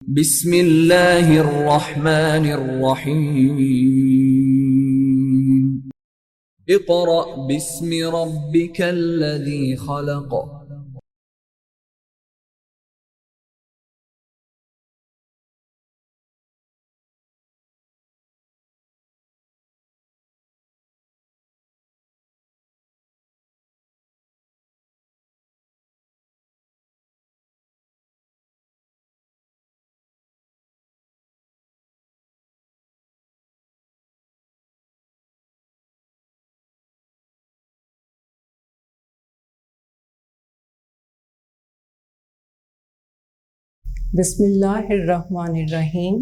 बिस्मिल्लाहिर्रहमानिर्रहीम। Iqra बिस्मि रब्बिकल्लज़ी खलक़। Bismillahirrahmanirrahim.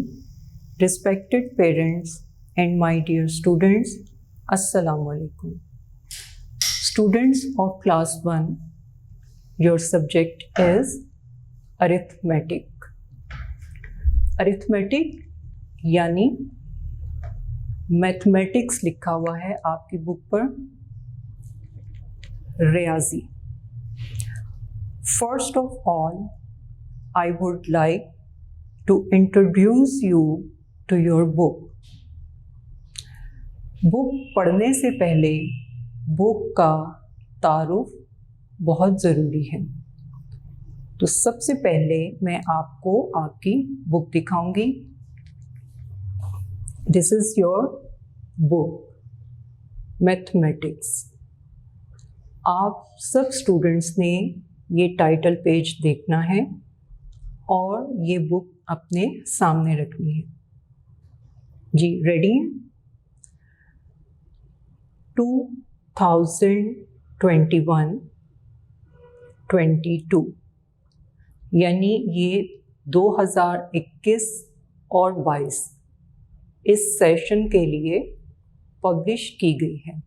Respected parents and my dear students, Assalamu alaikum. Students of class 1, your subject is arithmetic. Arithmetic यानी mathematics लिखा हुआ है आपकी बुक पर, रियाजी. First of all, I would like to introduce you to your book. Book पढ़ने से पहले book का तारुफ बहुत ज़रूरी है. तो सबसे पहले मैं आपको आपकी बुक दिखाऊंगी. This is your book mathematics. आप सब स्टूडेंट्स ने ये टाइटल पेज देखना है और ये बुक अपने सामने रखनी है. जी रेडी हैं? 2021-22 यानी ये 2021 और 22 इस सेशन के लिए पब्लिश की गई है.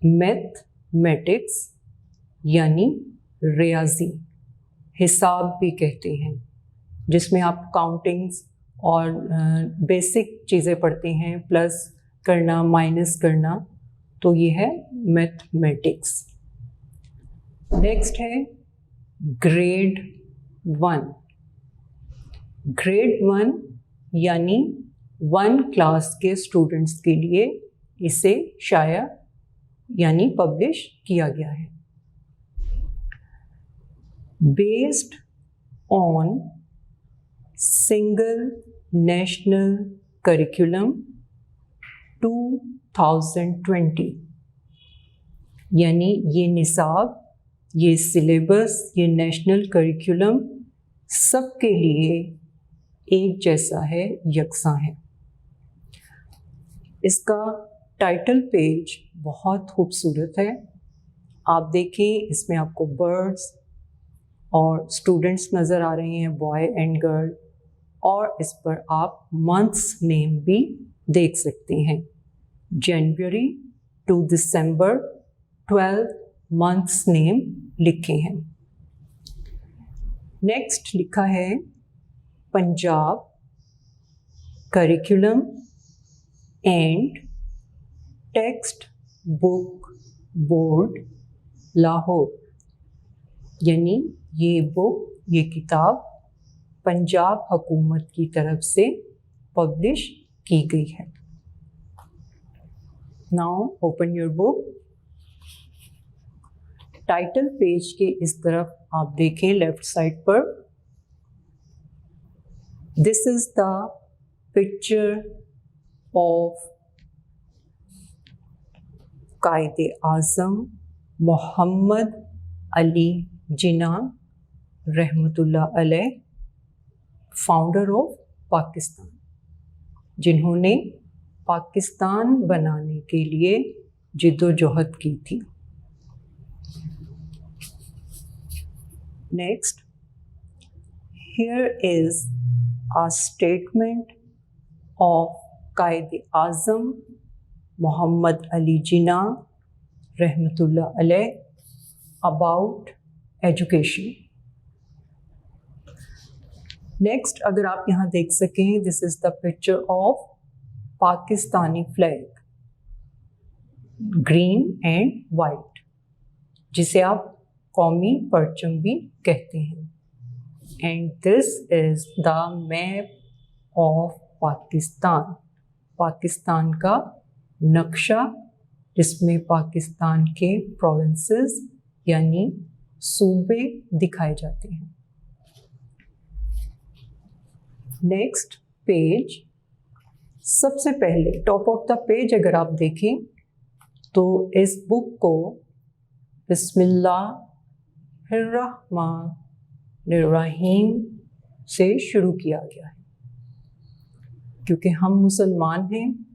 मैथमेटिक्स यानी रियाजी, हिसाब भी कहते हैं, जिसमें आप काउंटिंग्स और बेसिक चीज़ें पढ़ते हैं, प्लस करना, माइनस करना. तो ये है मैथमेटिक्स. नेक्स्ट है ग्रेड 1. ग्रेड 1 यानी 1 क्लास के स्टूडेंट्स के लिए इसे शाया यानी पब्लिश किया गया है. Based on single national curriculum 2020 यानी ये निसाब, ये सिलेबस, ये नेशनल करिकुलम सबके लिए एक जैसा है, यकसा है. इसका टाइटल पेज बहुत खूबसूरत है. आप देखें, इसमें आपको बर्ड्स और स्टूडेंट्स नज़र आ रहे हैं, बॉय एंड गर्ल, और इस पर आप मंथ्स नेम भी देख सकते हैं. जनवरी टू दिसंबर 12 मंथ्स नेम लिखे हैं. नेक्स्ट लिखा है Punjab curriculum and text book board Lahore यानी ये बुक, ये किताब पंजाब हुकूमत की तरफ से पब्लिश की गई है. Now open your book. Title page के इस तरफ आप देखें, लेफ्ट साइड पर, this is the picture of कायदे आज़म मोहम्मद अली जिन्ना रहमतुल्लाह अलैह, फाउंडर ऑफ पाकिस्तान, जिन्होंने पाकिस्तान बनाने के लिए जिद्दोजहद की थी. Next, here is a statement of कायदे आज़म मोहम्मद अली जिन्ना रहमतुल्लाह अलैह अबाउट एजुकेशन. नेक्स्ट, अगर आप यहाँ देख सकें, this is the picture of Pakistani flag, green and white. जिसे आप कौमी परचम भी कहते हैं। And this is the map of Pakistan, Pakistan का नक्शा, जिसमें पाकिस्तान के प्रोविंसेस यानी सूबे दिखाए जाते हैं। नेक्स्ट पेज, सबसे पहले टॉप ऑफ द पेज अगर आप देखें तो इस बुक को बिस्मिल्लाहिर्रहमानिर्रहीम से शुरू किया गया है। क्योंकि हम मुसलमान हैं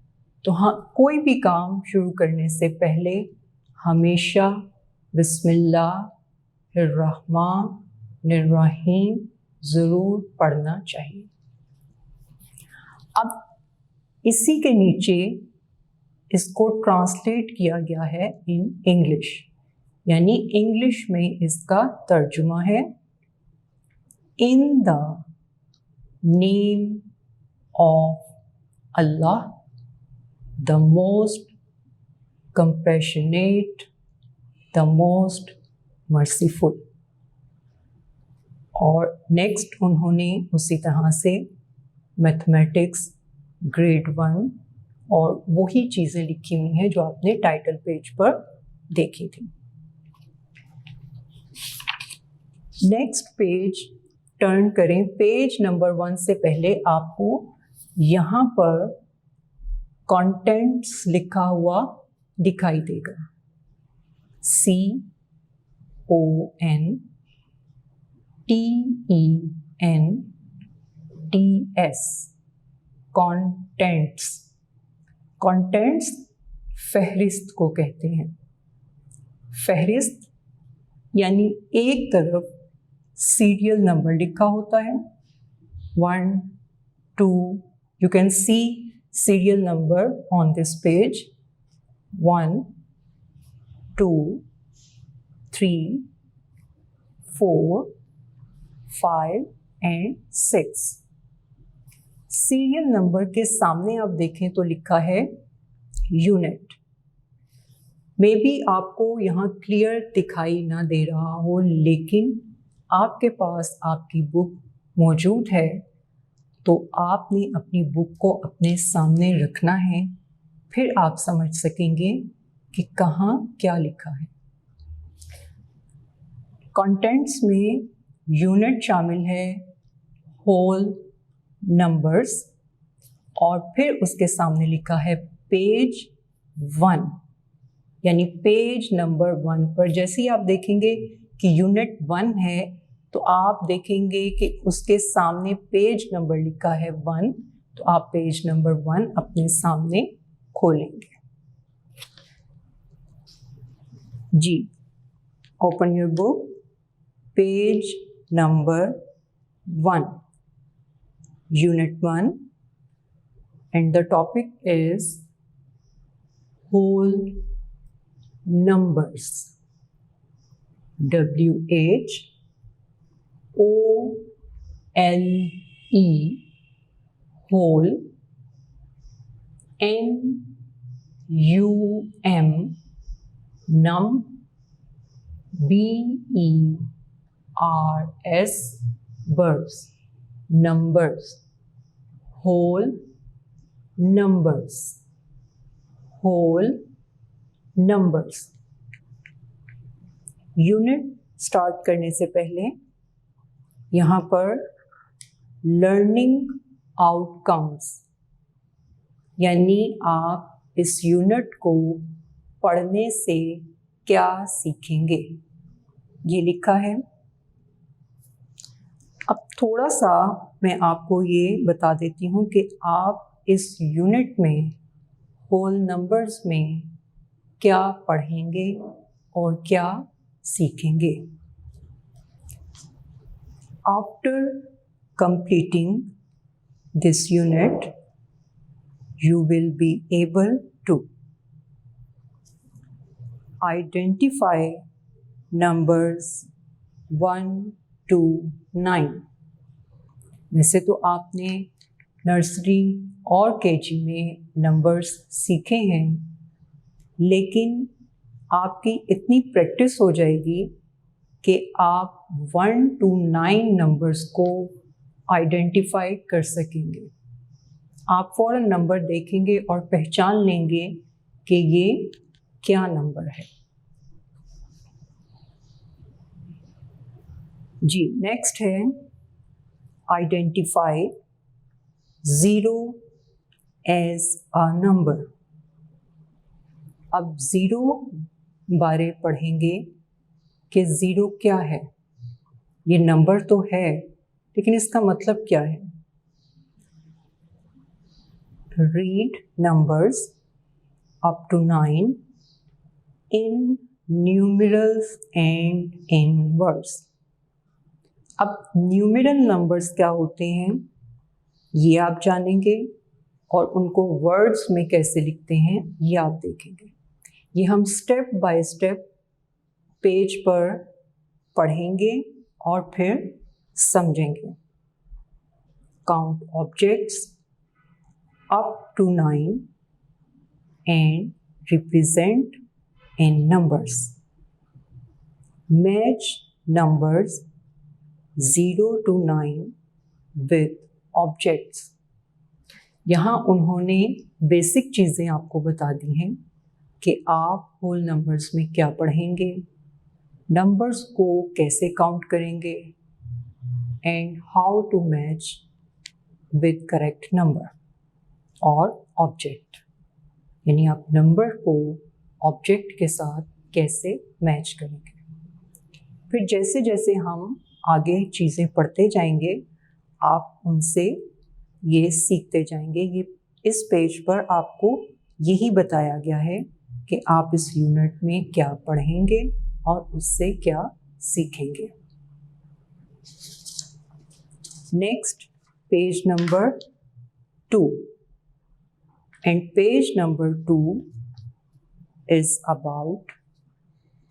तो हाँ, कोई भी काम शुरू करने से पहले हमेशा बिस्मिल्लाहिर्रहमानिर्रहीम ज़रूर पढ़ना चाहिए। अब इसी के नीचे इसको ट्रांसलेट किया गया है इन इंग्लिश, यानी इंग्लिश में इसका तर्जुमा है, in the name of Allah the most compassionate the most merciful. और नेक्स्ट उन्होंने उसी तरह से मैथमेटिक्स ग्रेड 1 और वही चीज़ें लिखी हुई हैं जो आपने टाइटल पेज पर देखी थी। नेक्स्ट पेज टर्न करें। पेज नंबर 1 से पहले आपको यहाँ पर कंटेंट्स लिखा हुआ दिखाई देगा, CONTENTS, कंटेंट्स। कंटेंट्स फहरिस्त को कहते हैं। फहरिस्त यानी एक तरफ सीरियल नंबर लिखा होता है, 1, 2, you can see serial number on this page, 1, 2, 3, 4, 5 and 6। Serial number के सामने आप देखें तो लिखा है यूनिट। मे बी आपको यहाँ क्लियर दिखाई ना दे रहा हो, लेकिन आपके पास आपकी बुक मौजूद है तो आपने अपनी बुक को अपने सामने रखना है, फिर आप समझ सकेंगे कि कहाँ क्या लिखा है। कंटेंट्स में यूनिट शामिल है, होल नंबर्स, और फिर उसके सामने लिखा है पेज 1, यानी पेज नंबर 1 पर जैसे ही आप देखेंगे कि यूनिट 1 है तो आप देखेंगे कि उसके सामने पेज नंबर लिखा है 1, तो आप पेज नंबर 1 अपने सामने खोलेंगे। जी, open your book, page number 1, unit 1, and the topic is whole numbers, WHOLE, whole, NUM, num, BERS, birds, numbers, whole numbers, whole numbers। Unit start करने से पहले यहाँ पर लर्निंग आउटकम्स, यानी आप इस यूनिट को पढ़ने से क्या सीखेंगे, ये लिखा है। अब थोड़ा सा मैं आपको ये बता देती हूँ कि आप इस यूनिट में होल नंबर्स में क्या पढ़ेंगे और क्या सीखेंगे। After completing this unit, you will be able to identify numbers 1 to 9। वैसे तो आपने नर्सरी और केजी में नंबर्स सीखे हैं, लेकिन आपकी इतनी प्रैक्टिस हो जाएगी कि आप 1 to 9 नंबर्स को आइडेंटिफाई कर सकेंगे। आप फ़ौरन नंबर देखेंगे और पहचान लेंगे कि ये क्या नंबर है। जी, नेक्स्ट है आइडेंटिफाई 0 एज अ नंबर। अब 0 बारे पढ़ेंगे कि 0 क्या है। ये नंबर तो है, लेकिन इसका मतलब क्या है। Read numbers up to 9 in numerals and in words. अब न्यूमरल नंबर्स क्या होते हैं ये आप जानेंगे, और उनको वर्ड्स में कैसे लिखते हैं ये आप देखेंगे। ये हम स्टेप बाय स्टेप पेज पर पढ़ेंगे और फिर समझेंगे। Count objects up to 9 and represent in numbers. Match numbers 0 to 9 with objects. यहाँ उन्होंने बेसिक चीज़ें आपको बता दी हैं कि आप होल नंबर्स में क्या पढ़ेंगे, नंबर्स को कैसे काउंट करेंगे, and how to match with correct number और ऑब्जेक्ट। यानी आप नंबर को ऑब्जेक्ट के साथ कैसे मैच करेंगे। फिर जैसे जैसे हम आगे चीज़ें पढ़ते जाएंगे आप उनसे ये सीखते जाएंगे। ये इस पेज पर आपको यही बताया गया है कि आप इस यूनिट में क्या पढ़ेंगे और उससे क्या सीखेंगे। Next page number 2, and page number 2 is about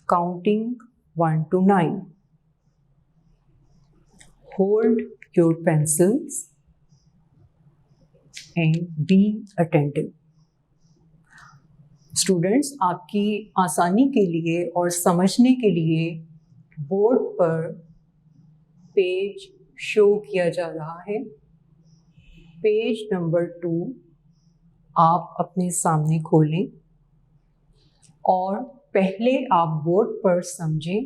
counting 1 to 9. Hold your pencils and be attentive. Students, आपकी आसानी के लिए और समझने के लिए बोर्ड पर पेज शो किया जा रहा है। पेज नंबर 2 आप अपने सामने खोलें और पहले आप बोर्ड पर समझें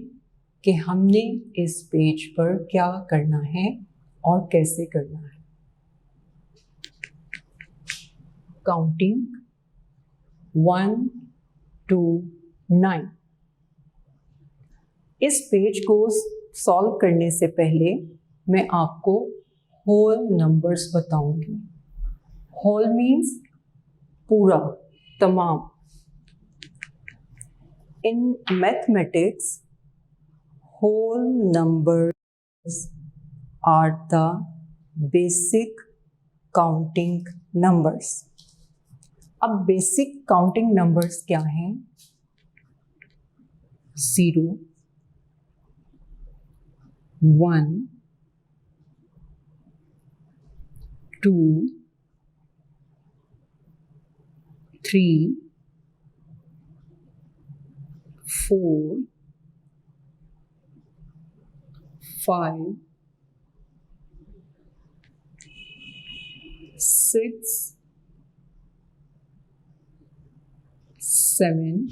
कि हमने इस पेज पर क्या करना है और कैसे करना है। Counting 1 to 9। इस पेज को सॉल्व करने से पहले मैं आपको होल नंबर्स बताऊंगी। होल मीन्स पूरा, तमाम। In mathematics, whole numbers are the basic counting numbers. अब बेसिक काउंटिंग नंबर्स क्या हैं? 0, 1, 2, 3, 4, 5, 6, 7,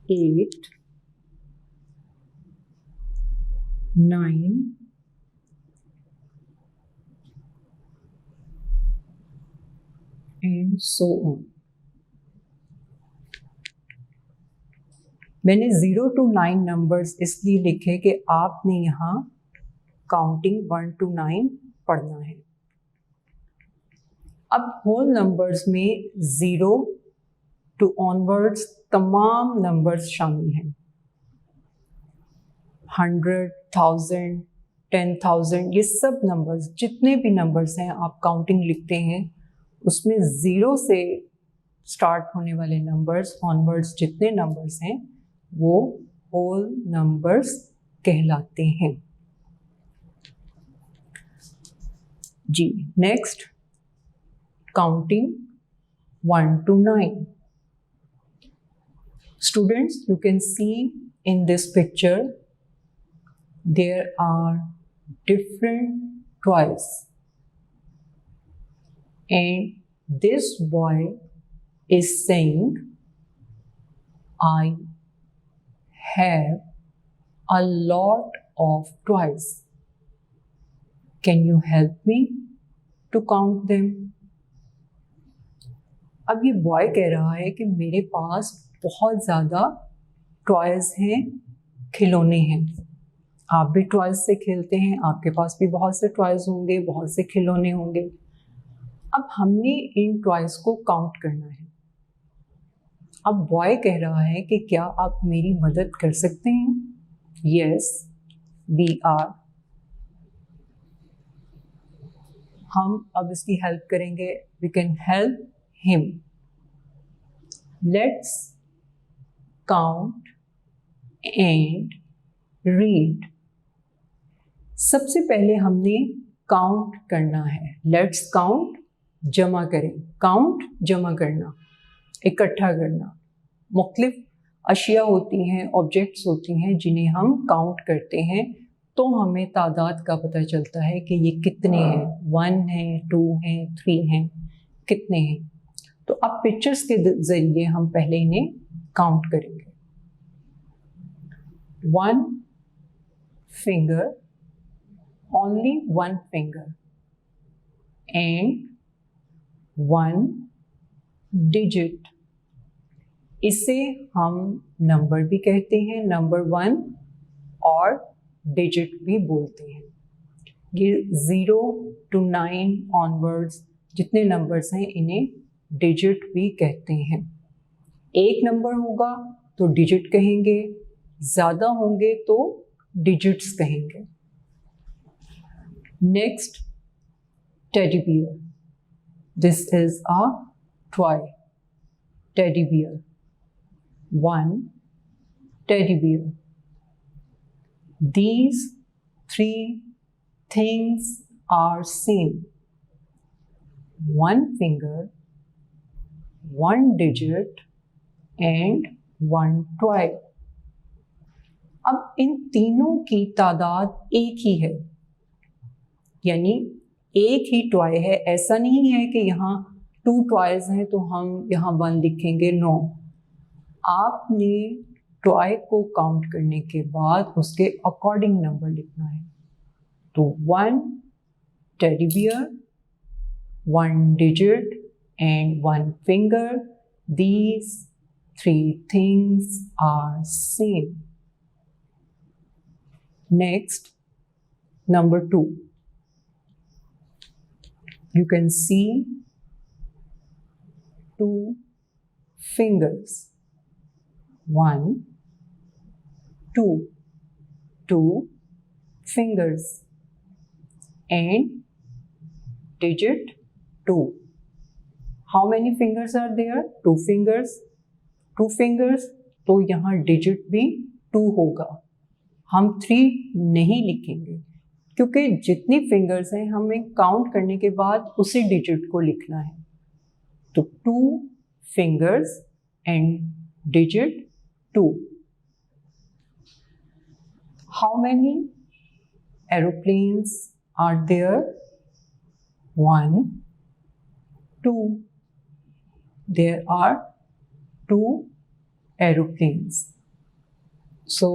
8, 9, and so on. मैंने 0 to 9 नंबर्स इसलिए लिखे कि आपने यहाँ काउंटिंग 1 to 9 पढ़ना है। अब होल नंबर्स में 0 to ऑनवर्ड्स तमाम नंबर्स शामिल हैं। 100, 1000, 10,000 ये सब नंबर्स, जितने भी नंबर्स हैं आप काउंटिंग लिखते हैं उसमें 0 से स्टार्ट होने वाले नंबर्स ऑनवर्ड्स जितने नंबर्स हैं वो होल नंबर्स कहलाते हैं। जी, next counting 1 to 9। Students, you can see in this picture there are different toys, and this boy is saying, I have a lot of toys. Can you help me to count them? अब ये boy कह रहा है कि मेरे पास बहुत ज़्यादा toys हैं, खिलौने हैं। आप भी टॉयज़ से खेलते हैं, आपके पास भी बहुत से टॉयज़ होंगे, बहुत से खिलौने होंगे। अब हमने इन टॉयज़ को काउंट करना है। अब बॉय कह रहा है कि क्या आप मेरी मदद कर सकते हैं? Yes, we are. हम अब इसकी हेल्प करेंगे। We can help him. Let's count and read. सबसे पहले हमने काउंट करना है। लेट्स काउंट जमा करें। काउंट जमा करना, इकट्ठा करना। मुख्तलिफ अशिया होती हैं, ऑब्जेक्ट्स होती हैं जिन्हें हम काउंट करते हैं तो हमें तादाद का पता चलता है कि ये कितने हैं। 1 हैं, 2 हैं, 3 हैं, कितने हैं। तो अब पिक्चर्स के ज़रिए हम पहले इन्हें काउंट करेंगे। 1 finger, only 1 finger, and 1 digit। इसे हम नंबर भी कहते हैं, नंबर 1, और डिजिट भी बोलते हैं। ये 0 to 9 ऑनवर्ड्स जितने नंबर्स हैं इन्हें डिजिट भी कहते हैं। एक नंबर होगा तो डिजिट कहेंगे, ज़्यादा होंगे तो डिजिट्स कहेंगे। Next, teddy bear. This is a toy, teddy bear. 1 teddy bear. These 3 things are same. 1 finger, 1 digit, and 1 toy. अब इन तीनों की तादाद एक ही है, यानी एक ही टॉय है। ऐसा नहीं है कि यहाँ 2 टॉयज हैं तो हम यहाँ 1 लिखेंगे। नो, आपने टॉय को काउंट करने के बाद उसके अकॉर्डिंग नंबर लिखना है। तो 1 teddy bear, 1 digit, and 1 finger. These 3 things are same. Next, number 2. You can see 2 fingers. 1, 2 fingers, and digit 2. How many fingers are there? 2 fingers. 2 fingers, तो यहाँ digit भी 2 होगा। हम 3 नहीं लिखेंगे क्योंकि जितनी फिंगर्स हैं हमें काउंट करने के बाद उसी डिजिट को लिखना है। तो 2 fingers and digit 2. How many aeroplanes are there? 1, 2. There are 2 aeroplanes. So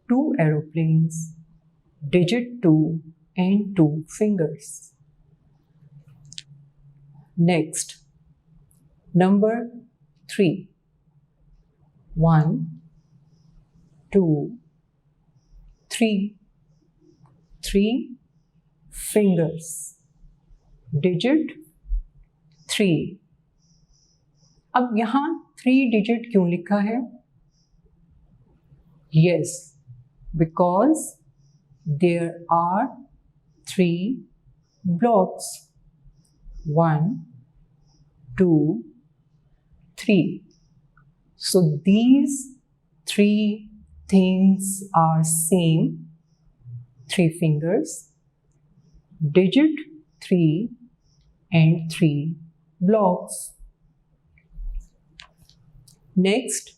2 aeroplanes, digit 2, and 2 fingers. Next, number 3. 1, 2, 3. 3 fingers, digit 3. अब यहाँ 3 digit क्यों लिखा है? Yes, because there are 3 blocks. 1, 2, 3. So these 3 things are same. 3 fingers, digit 3, and 3 blocks. Next,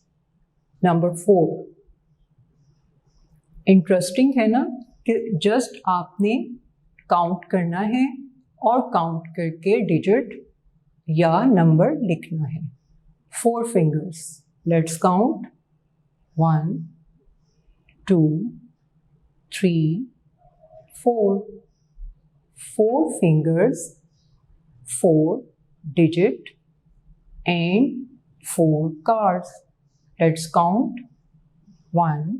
number 4, interesting है ना कि just आपने count करना है और काउंट करके डिजिट या नंबर लिखना है. 4 fingers. Let's count. 1, 2, 3, 4. 4 fingers, 4 digit and 4 cards. Let's count. 1,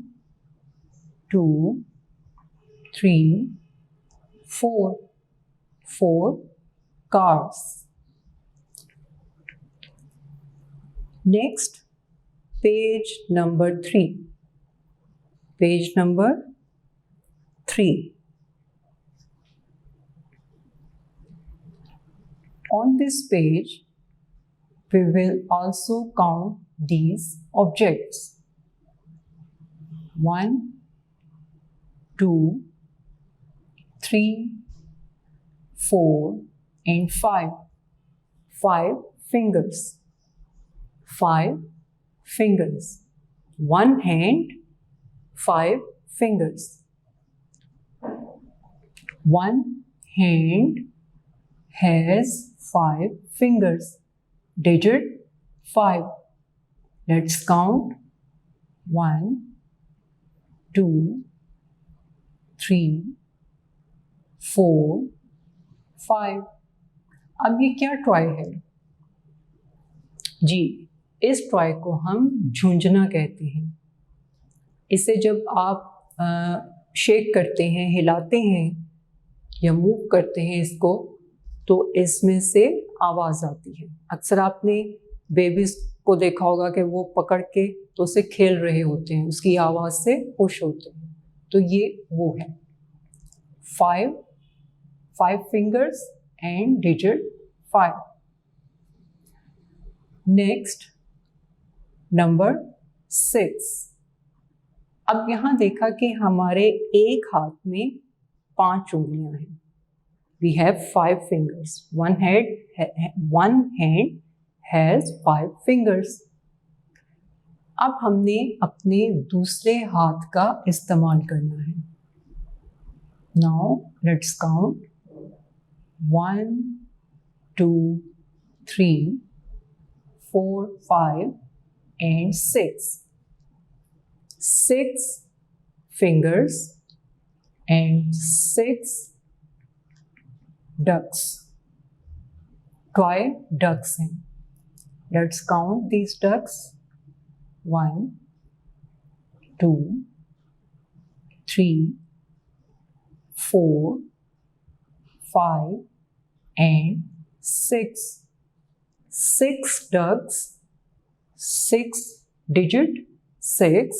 2, 3, 4. 4 cards. Next, page number 3. Page number 3. On this page, we will also count these objects. 1, 2, 3, 4, and 5. 5 fingers. 5 fingers. One hand, 5 fingers. One hand has 5 fingers. Digit 5. Let's count. 1, 2, 3, 4, 5. अब ये क्या toy है जी? इस toy को हम झुंझुना कहते हैं. इसे जब आप शेक करते हैं, हिलाते हैं या मूव करते हैं इसको, तो इसमें से आवाज़ आती है. अक्सर आपने बेबीज़ को देखा होगा कि वो पकड़ के तो उसे खेल रहे होते हैं, उसकी आवाज़ से खुश होते हैं. तो ये वो है. 5 fingers and digit 5. Next number 6. अब यहाँ देखा कि हमारे एक हाथ में 5 उंगलियां हैं. We have 5 fingers. One hand has 5 fingers. अब हमने अपने दूसरे हाथ का इस्तेमाल करना है. Now let's count. 1, 2, 3, 4, 5, and 6. 6 fingers and 6 ducks. Toy ducks हैं. Let's count these ducks. 1, 2, 3, 4, 5, and 6. 6 ducks, 6 digit, 6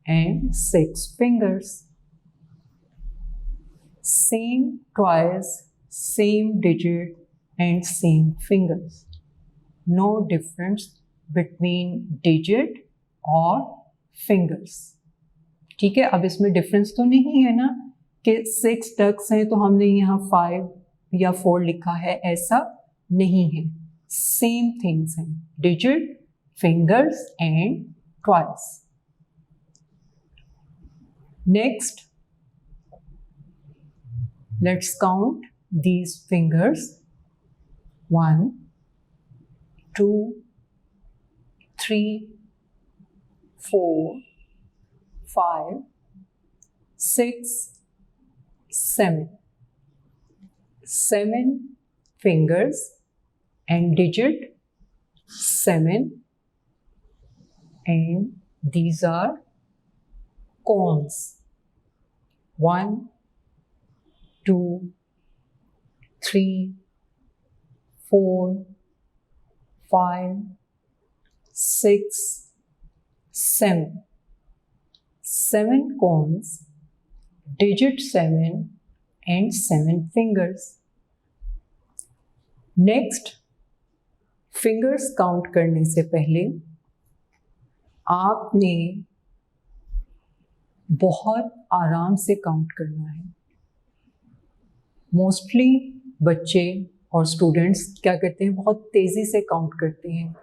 and 6 fingers. Same toys, same digit and same fingers. No difference between digit और fingers. ठीक है, अब इसमें डिफरेंस तो नहीं है ना कि 6 ducks हैं तो हमने यहाँ 5 या 4 लिखा है, ऐसा नहीं है. सेम थिंग्स हैं, digit, fingers and toys. Next, let's count these fingers. 1, 2, 3, 4, 5, 6, 7. 7 fingers and digit 7, and these are cones. 1, 2, 3, 4, 5, 6, 7. 7 cones, digit 7 and 7 fingers. Next, fingers count करने से पहले आपने बहुत आराम से काउंट करना है. मोस्टली बच्चे और स्टूडेंट्स क्या करते हैं, बहुत तेज़ी से काउंट करते हैं.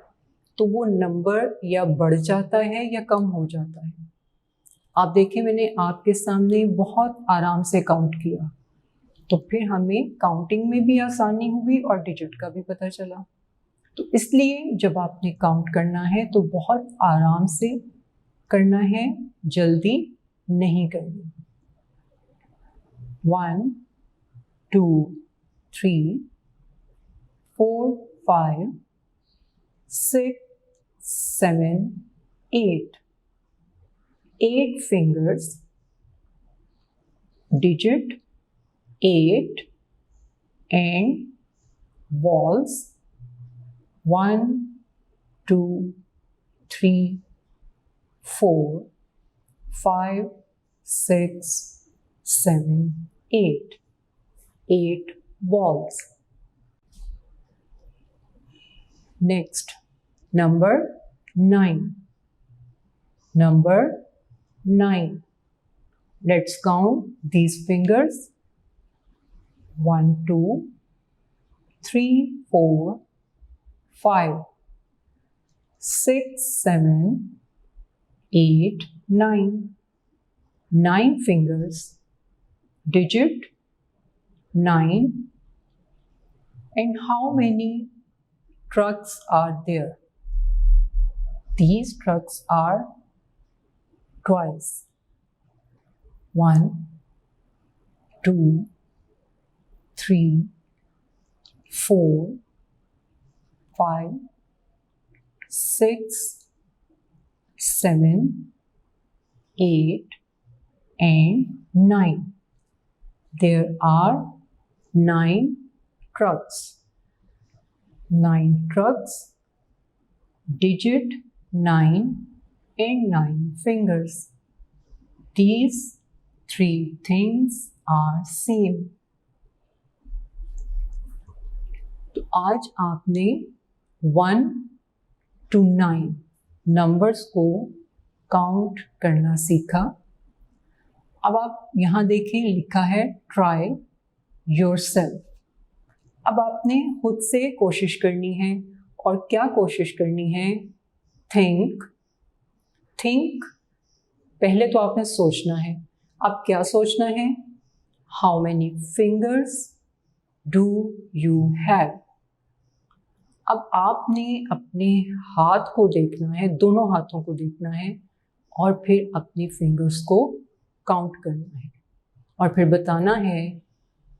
तो वो नंबर या बढ़ जाता है या कम हो जाता है। आप देखिए मैंने आपके सामने बहुत आराम से काउंट किया, तो फिर हमें काउंटिंग में भी आसानी हुई और डिजिट का भी पता चला। तो इसलिए जब आपने काउंट करना है तो बहुत आराम से करना है, जल्दी नहीं करनी। 1 2 3 4 5 6 7 8 8 fingers, digit 8 and balls 1 2 3 4 5 6 7 8 8 balls. Next, number 9. Number 9. Let's count these fingers. 1 2 3 4 5 6 7 8 9. 9 fingers, digit 9. And how many trucks are there? These trucks are twice. 1 2 3 4 5 6 7 8 and 9. There are 9 trucks. 9 trucks, digit 9 and 9 fingers. These 3 things are same. तो आज आपने 1 to 9 numbers को count करना सीखा। अब आप यहाँ देखिए लिखा है ट्राई योरसेल्फ। अब आपने खुद से कोशिश करनी है, और क्या कोशिश करनी है? थिंक पहले तो आपने सोचना है। अब क्या सोचना है? How many fingers do you have. अब आपने अपने हाथ को देखना है, दोनों हाथों को देखना है, और फिर अपनी फिंगर्स को काउंट करना है, और फिर बताना है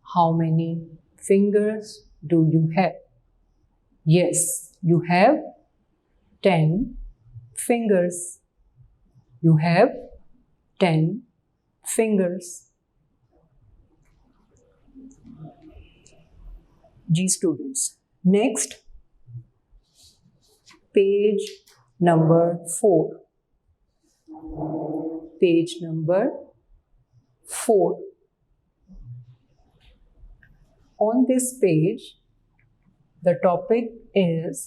how many fingers do you have? Yes, you have 10 fingers. You have 10 fingers. G students. Next, page number 4. Page number 4. On this page, the topic is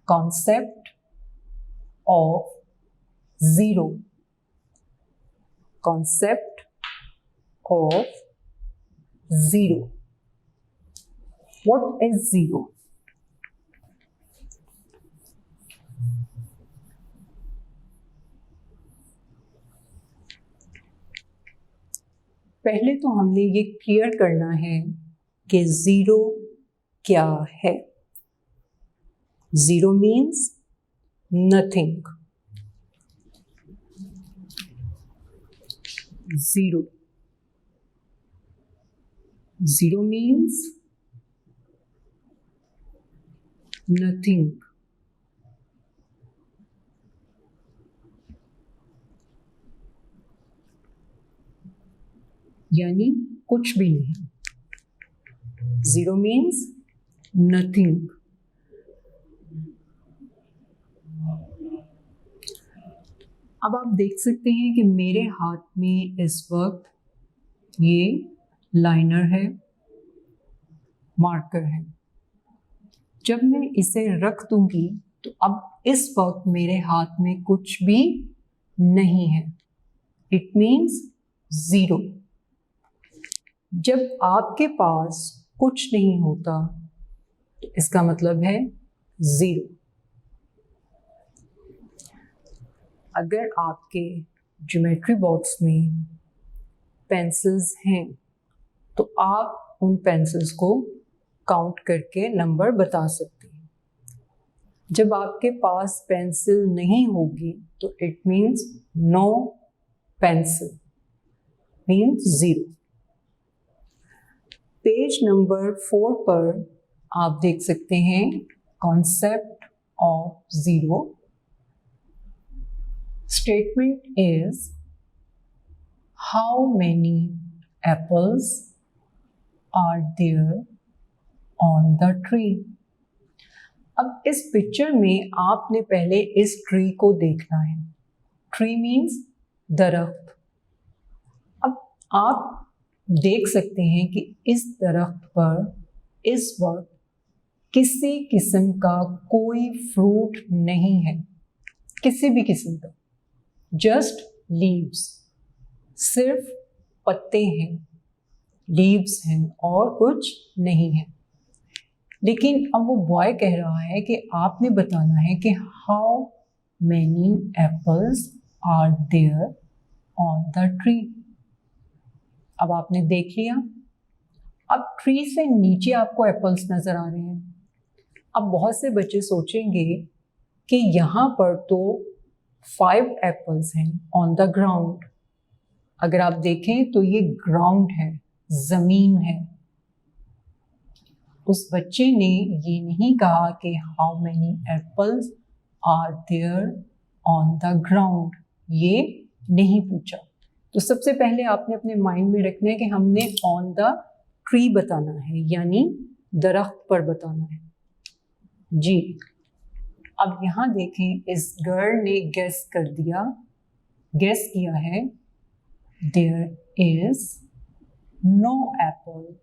concept of zero. Concept of zero. What is zero? पहले तो हमने ये clear करना है कि zero क्या है। Zero means nothing. Zero means nothing. यानी कुछ भी नहीं। Zero means nothing. अब आप देख सकते हैं कि मेरे हाथ में इस वक्त ये लाइनर है, मार्कर है। जब मैं इसे रख दूंगी तो अब इस वक्त मेरे हाथ में कुछ भी नहीं है। It means zero. जब आपके पास कुछ नहीं होता तो इसका मतलब है ज़ीरो। अगर आपके ज्योमेट्री बॉक्स में पेंसिल्स हैं तो आप उन पेंसिल्स को काउंट करके नंबर बता सकते हैं। जब आपके पास पेंसिल नहीं होगी तो it means no pencil, means 0। Page number 4 पर आप देख सकते हैं concept of 0। Statement is how many apples are there on the tree. अब इस पिक्चर में आपने पहले इस ट्री को देखना है। ट्री मीन्स दरख्त। अब आप देख सकते हैं कि इस दरख्त पर इस वक्त किसी किस्म का कोई फ्रूट नहीं है, किसी भी किस्म का, जस्ट लीव्स, सिर्फ पत्ते हैं, लीव्स हैं और कुछ नहीं है। लेकिन अब वो बॉय कह रहा है कि आपने बताना है कि how many apples are there on the tree. अब आपने देख लिया, अब ट्री से नीचे आपको एप्पल्स नजर आ रहे हैं। अब बहुत से बच्चे सोचेंगे कि यहाँ पर तो 5 एप्पल्स हैं ऑन द ग्राउंड। अगर आप देखें तो ये ग्राउंड है, जमीन है। उस बच्चे ने ये नहीं कहा कि how many apples are there on the ground, ये नहीं पूछा। तो सबसे पहले आपने अपने माइंड में रखना है कि हमने ऑन द ट्री बताना है, यानी दरख्त पर बताना है जी। अब यहाँ देखें, इस गर्ल ने गेस कर दिया, गेस किया है there is no apple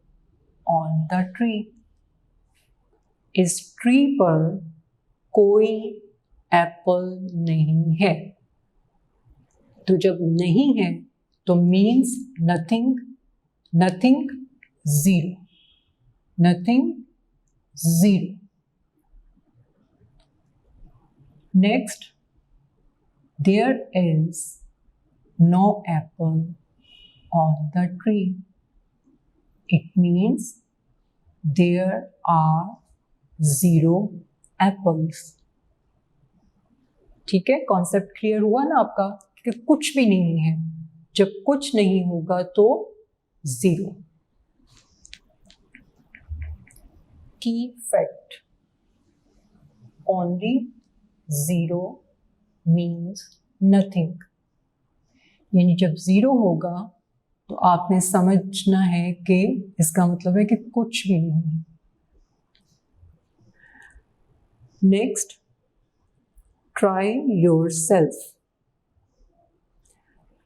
on the tree. इस ट्री पर कोई एप्पल नहीं है। तो जब नहीं है तो means nothing, nothing, zero, nothing, zero. Next, there is no apple on the tree. It means there are 0 apples. ठीक है, कॉन्सेप्ट क्लियर हुआ ना आपका कि कुछ भी नहीं है। जब कुछ नहीं होगा तो 0। की फैक्ट, ओनली 0 मीन्स नथिंग। यानी जब 0 होगा तो आपने समझना है कि इसका मतलब है कि कुछ भी नहीं है। Next, try your self.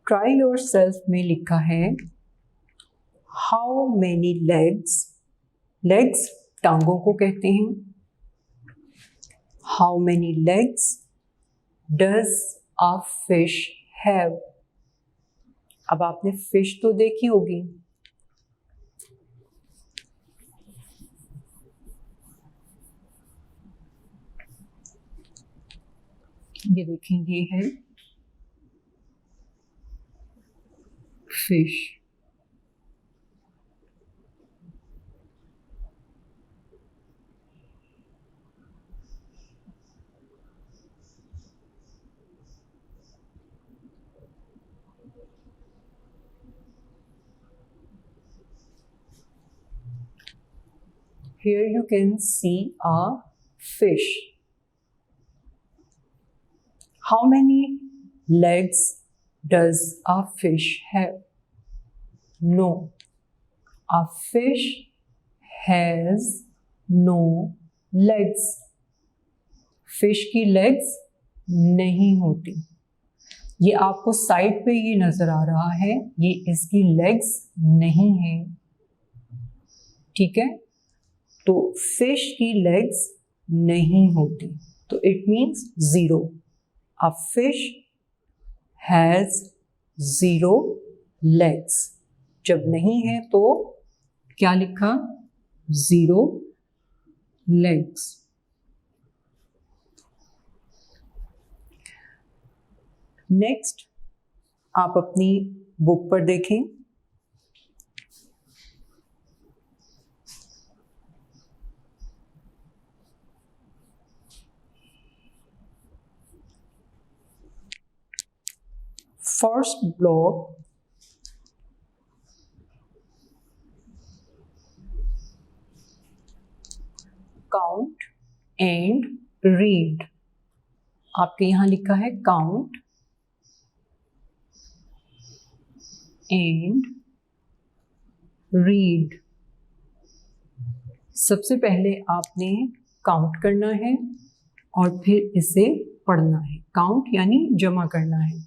Try your self में लिखा है हाउ मेनी लेग्स, लेग्स टांगों को कहते हैं। How many legs does a fish have. अब आपने फिश तो देखी होगी, ये देखें, ये है fish. Here you can see a fish. How many legs does a fish have? No. A fish has no legs. Fish की लेग्स नहीं होती। ये आपको साइड पे ये नजर आ रहा है, ये इसकी लेग्स नहीं है। ठीक है, तो फिश की लेग्स नहीं होती, तो it means 0। A fish has 0 legs. जब नहीं है तो क्या लिखा? 0 लेग्स। नेक्स्ट आप अपनी बुक पर देखें, first block count and read. आपके यहां लिखा है काउंट एंड रीड। सबसे पहले आपने काउंट करना है और फिर इसे पढ़ना है। काउंट यानी जमा करना है।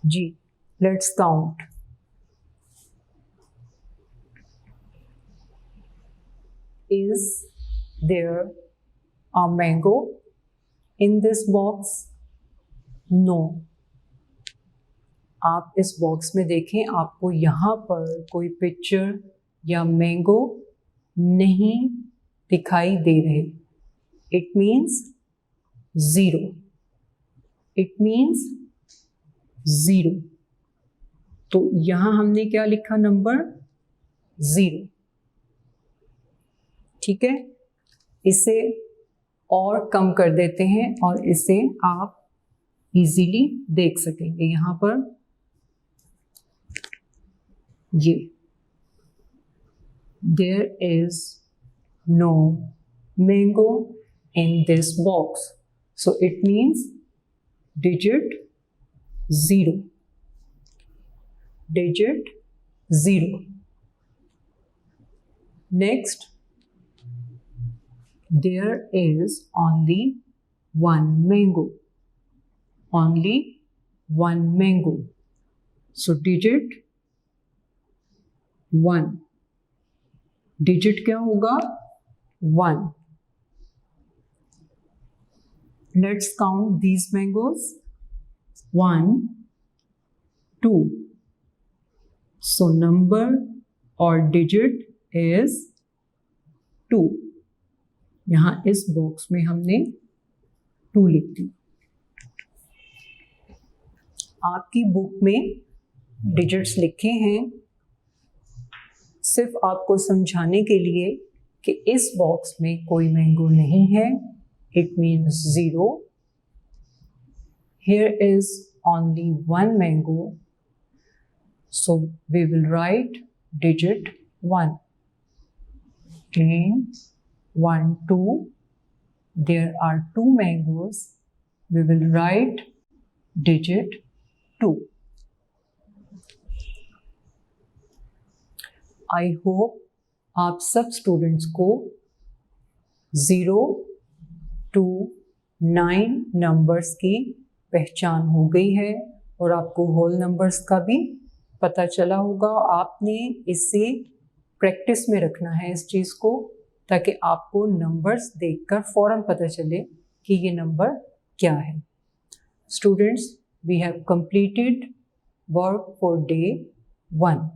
जी, let's count. Is there a mango in this box? No. आप इस बॉक्स में देखें, आपको यहाँ पर कोई पिक्चर या मैंगो नहीं दिखाई दे रहे। It means zero. It means zero. तो यहाँ हमने क्या लिखा? नंबर 0। ठीक है, इसे और कम कर देते हैं और इसे आप इजीली देख सकेंगे। यहाँ पर ये there is no mango in this box, so it means digit 0। Digit 0। Next, there is only one mango. Only one mango. So digit 1. Digit क्या होगा? 1. Let's count these mangoes. 1, 2. So number or digit is 2. यहाँ इस box में हमने 2 लिख दी। आपकी book में digits लिखे हैं सिर्फ आपको समझाने के लिए कि इस बॉक्स में कोई मैंगो नहीं है। It means 0। Here is only 1 mango, so we will write digit 1। and 1, 2, there are 2 mangoes, we will write digit 2. I hope आप सब स्टूडेंट्स को 0 to 9 नंबर्स की पहचान हो गई है और आपको होल नंबर्स का भी पता चला होगा। आपने इसे प्रैक्टिस में रखना है इस चीज़ को, ताकि आपको नंबर्स देखकर फ़ौरन पता चले कि ये नंबर क्या है। Students, we have completed work for day 1।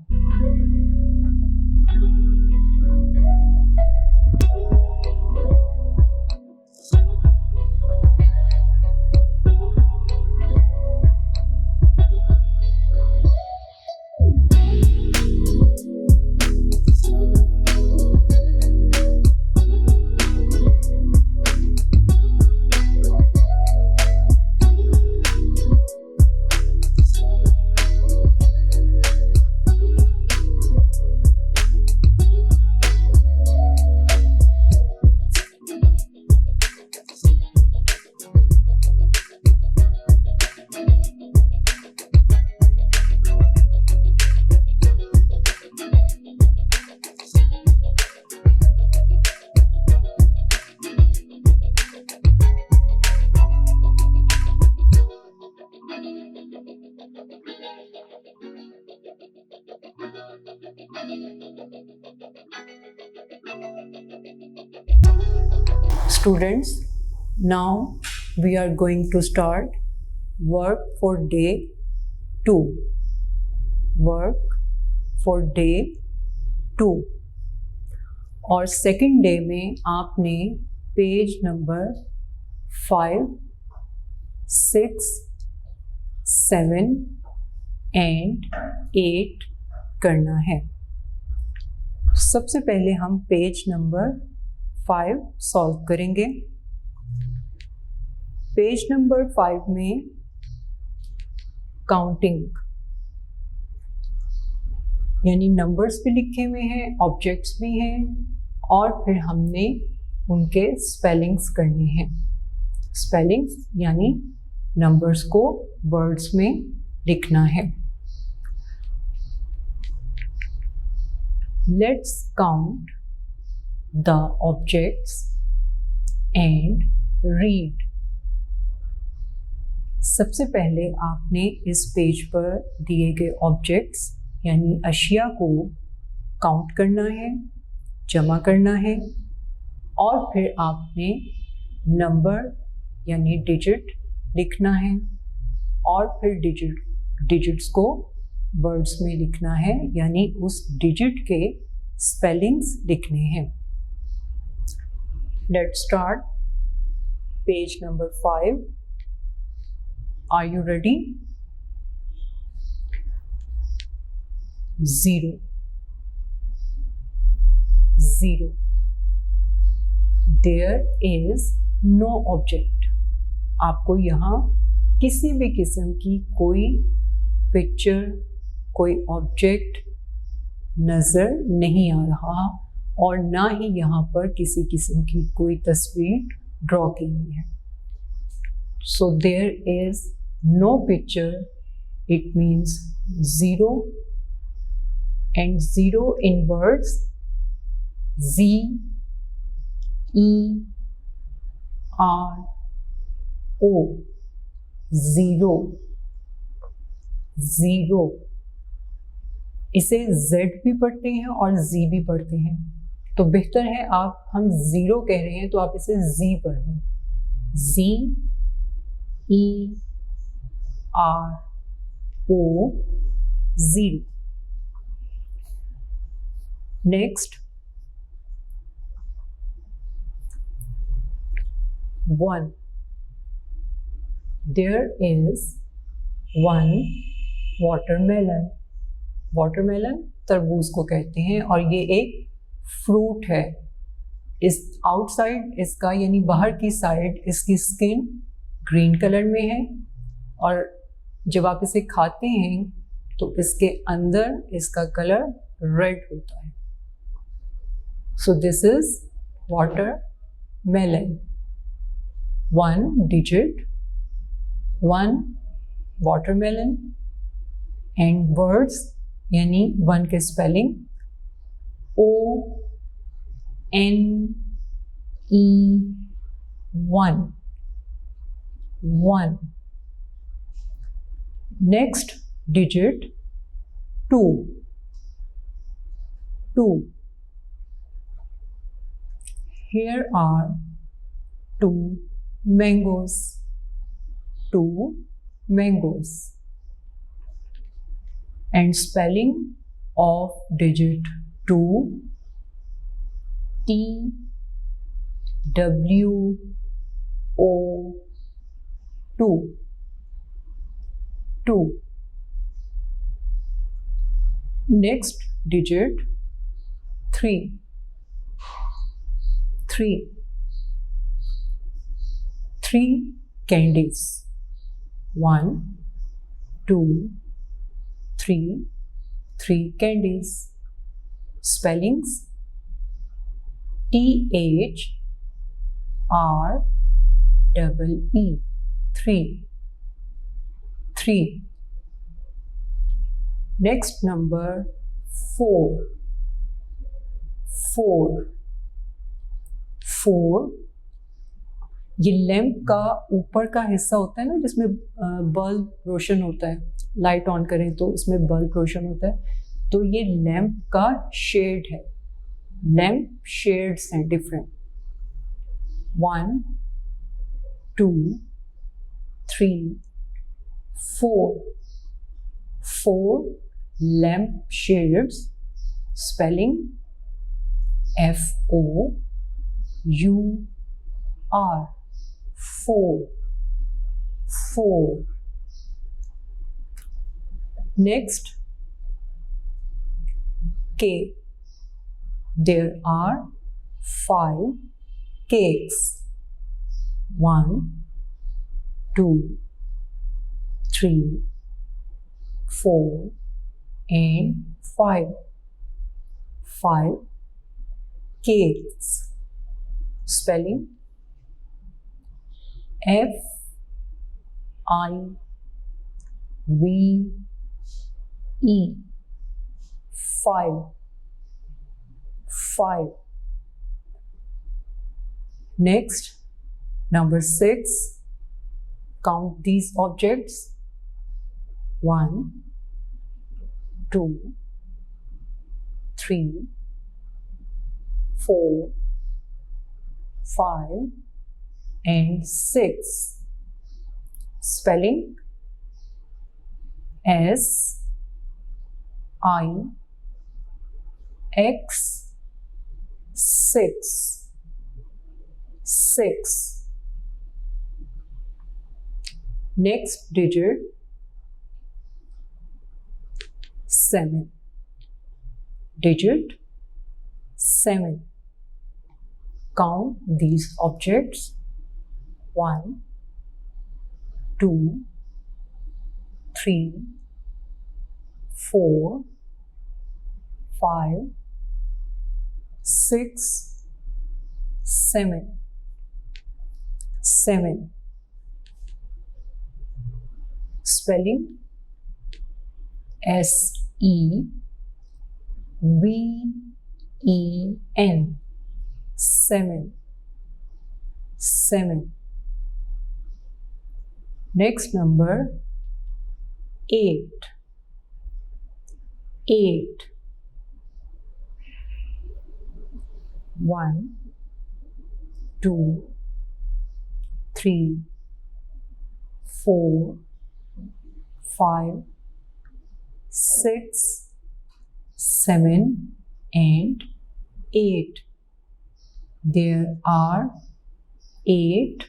Students, now we are going to start work for day 2. Work for day 2. और सेकेंड डे में आपने पेज नंबर 5, 6, 7 एंड 8 करना है। सबसे पहले हम पेज नंबर 5 सॉल्व करेंगे। पेज नंबर 5 में काउंटिंग यानी नंबर्स भी लिखे हुए हैं, ऑब्जेक्ट्स भी हैं और फिर हमने उनके स्पेलिंग्स करने हैं। स्पेलिंग्स यानी नंबर्स को वर्ड्स में लिखना है। Let's count the objects and read. सबसे पहले आपने इस पेज पर दिए गए ऑब्जेक्ट्स यानी अशिया को काउंट करना है, जमा करना है और फिर आपने नंबर यानी डिजिट लिखना है और फिर डिजिट्स को वर्ड्स में लिखना है यानी उस डिजिट के स्पेलिंग्स लिखने हैं। Let's start page number 5। Are you ready? 0 0 There is no object। आपको यहाँ किसी भी किस्म की कोई पिक्चर, कोई ऑब्जेक्ट नज़र नहीं आ रहा और ना ही यहाँ पर किसी किस्म की कोई तस्वीर ड्रॉ की हुई है। So there is no picture, it means 0 and 0 in words Z E R O 0 0। इसे Z भी पढ़ते हैं और Z भी पढ़ते हैं, तो बेहतर है हम 0 कह रहे हैं तो आप इसे Z पढ़ें। Z E R O 0। Next, 1। There is 1 watermelon। Watermelon तरबूज को कहते हैं और ये एक फ्रूट है। इस आउटसाइड इसका यानी बाहर की साइड इसकी स्किन ग्रीन कलर में है और जब आप इसे खाते हैं तो इसके अंदर इसका कलर रेड होता है। So this is watermelon। 1 digit, 1 watermelon and words यानी 1 के spelling O N E 1 1। Next digit 2 2। Here are 2 mangoes 2 mangoes and spelling of digit 2 T W O 2 2। Next digit 3 3 candies 1 2 3 candies। Spellings THREE 3। Next number 4 ये lamp का ऊपर का हिस्सा होता है ना जिसमें बल्ब रोशन होता है, लाइट ऑन करें तो इसमें बल्ब रोशन होता है, तो ये लैंप का शेड है। लैंप शेड्स हैं different. 1, 2, 3, 4. 4 lamp shades, spelling FOUR. 4. 4. Next, K. There are 5 cakes. 1, 2, 3, 4, and 5. 5 cakes. Spelling FIVE. 5. 5. Next, number 6. Count these objects. 1, 2, 3, 4, 5, and 6. Spelling SIX. 6. 6. Next digit 7. Digit 7. Count these objects. 1, 2, 3, 4, 5, 6, 7. 7. Spelling SEVEN. 7. 7. Next number 8. 8. 1, 2, 3, 4, 5, 6, 7, and 8. There are 8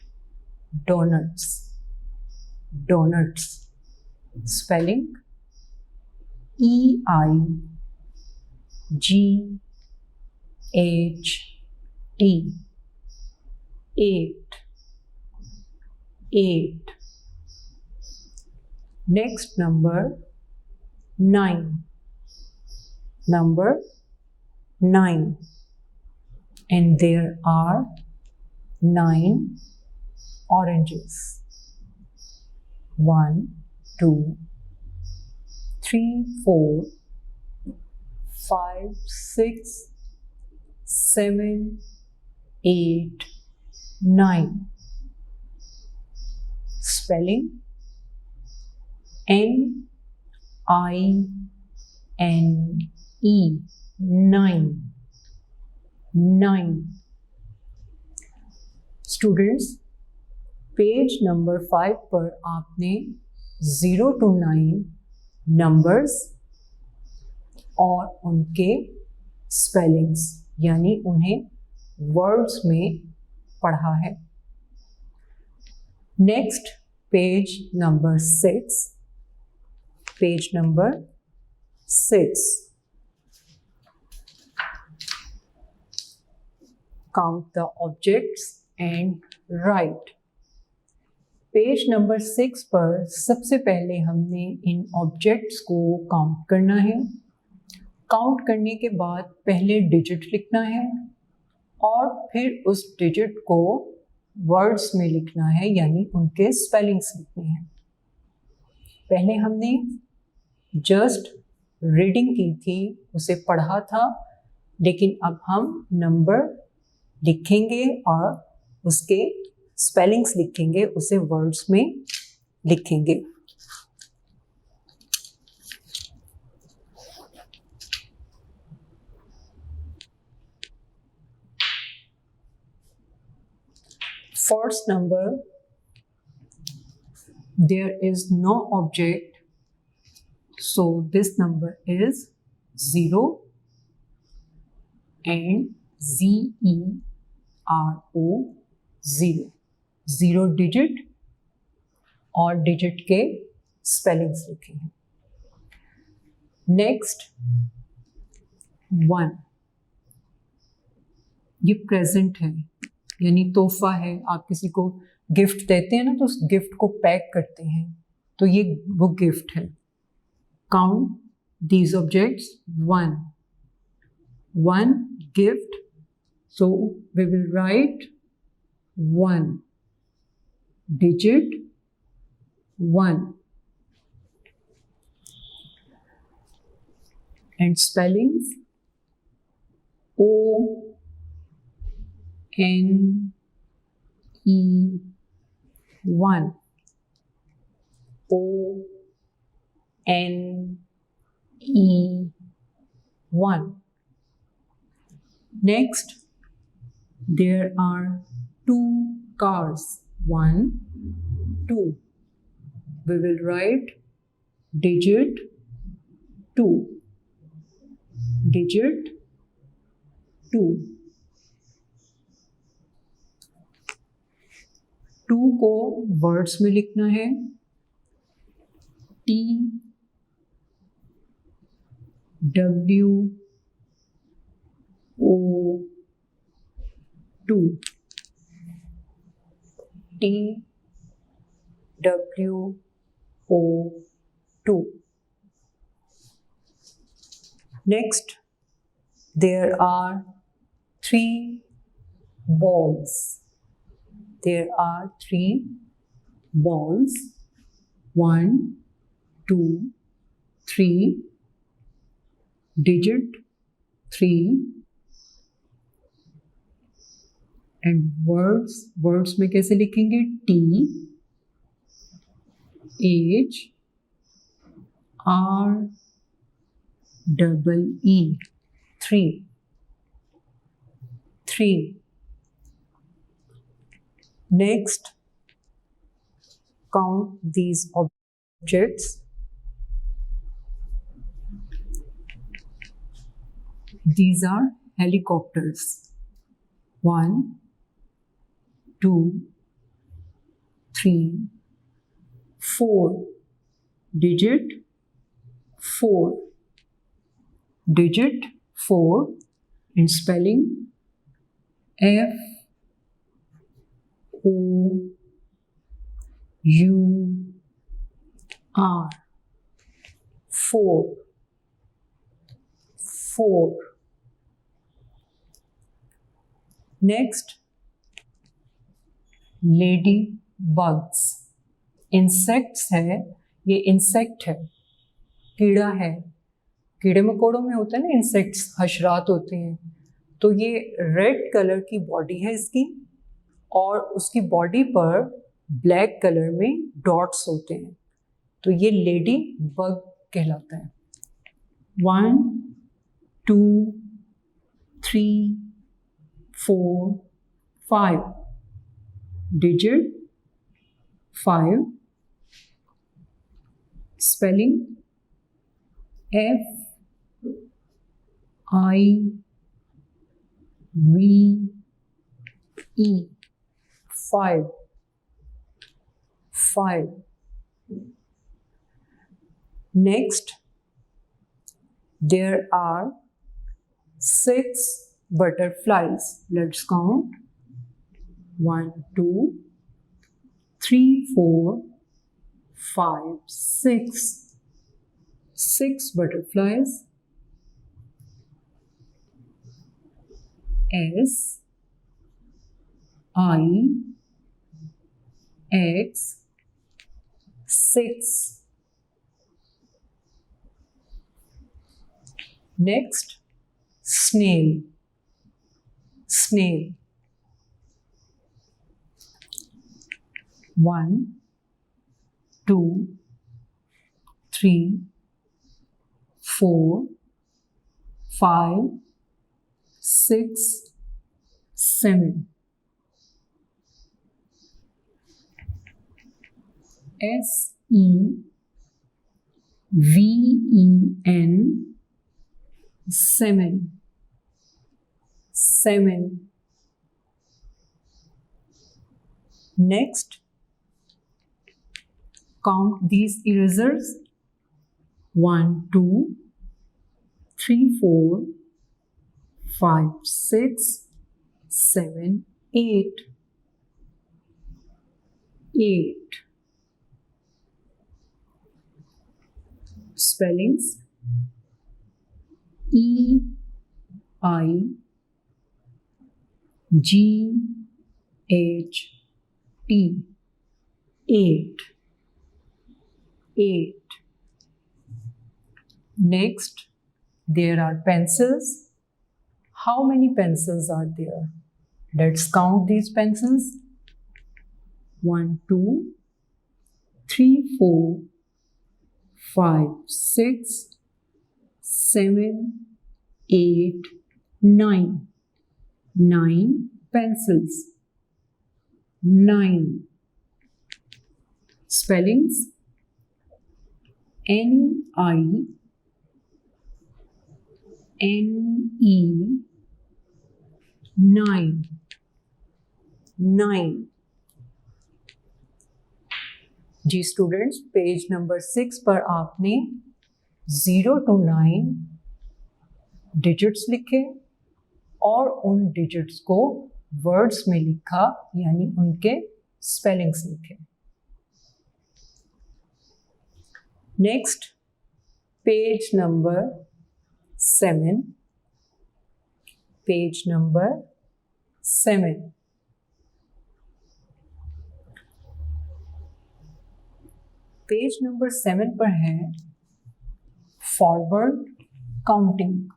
donuts. Donuts. Spelling EIGHT. 8. 8. Next number 9. Number 9. And there are 9 oranges. 1, 2, 3, 4, 5, 6, 7, 8, 9. Spelling NINE. 9. 9. Students, page number 5 पर आपने 0 to 9 numbers और उनके spellings यानी उन्हें words में पढ़ा है. Next page number 6. Page number 6. Count the objects and write. Page number 6 पर सबसे पहले हमने इन ऑब्जेक्ट्स को काउंट करना है. काउंट करने के बाद पहले डिजिट लिखना है और फिर उस डिजिट को वर्ड्स में लिखना है यानी उनके स्पेलिंग्स लिखने हैं. पहले हमने जस्ट रीडिंग की थी, उसे पढ़ा था, लेकिन अब हम नंबर लिखेंगे और उसके स्पेलिंग्स लिखेंगे, उसे वर्ड्स में लिखेंगे. First number, there is no object, so this number is 0 and ZERO, 0. 0 digit और डिजिट के स्पेलिंग्स लिखे हैं. नेक्स्ट 1, ये प्रेजेंट है यानी तोहफा है. आप किसी को गिफ्ट देते हैं ना तो उस गिफ्ट को पैक करते हैं, तो ये वो गिफ्ट है. Count these objects. 1 gift, so we will write 1 digit 1 and spellings ONE 1. Next, there are 2 cars. 1, 2. We will write digit 2. Digit 2. 2 को वर्ड्स में लिखना है. TWO2. TWO2. Next, there are 3 balls. There are 3 balls. 1, 2, 3. Digit 3. And words में कैसे लिखेंगे? THREE. 3. Next, count these objects. These are helicopters. 1, 2, 3, 4. Digit 4. Digit 4 and spelling FOUR. 4. Next, lady bugs. Insects है, ये insect है, कीड़ा है. कीड़े मकोड़ों में होता है ना इंसेक्ट्स, हशरात होते हैं. तो ये रेड कलर की बॉडी है इसकी और उसकी बॉडी पर ब्लैक कलर में डॉट्स होते हैं, तो ये लेडी बग कहलाता है. 1, 2, 3, 4, 5. Digit 5. Spelling FIVE. 5. Next, there are 6 butterflies. Let's count. 1, 2, 3, 4, 5, 6. 6 butterflies. SIX. 6. Next, snail. 1, 2, 3, 4, 5, 6, 7. SEVEN, seven, seven. Next, count these erasers. 1, 2, 3, 4, 5, 6, 7, 8. 8. Spellings: EIGHT. 8. 8. Next, there are pencils. How many pencils are there? Let's count these pencils. 1, 2, 3, 4, 5, 6, 7, 8, 9. 9 pencils. 9. Spellings: NINE. 9. 9. Ji students, page number 6 पर आपने 0 to 9 digits लिखे और उन digits को words में लिखा, यानी उनके स्पेलिंग्स लिखे। Next, page number 7। Page number 7। Page number 7 पर है forward counting.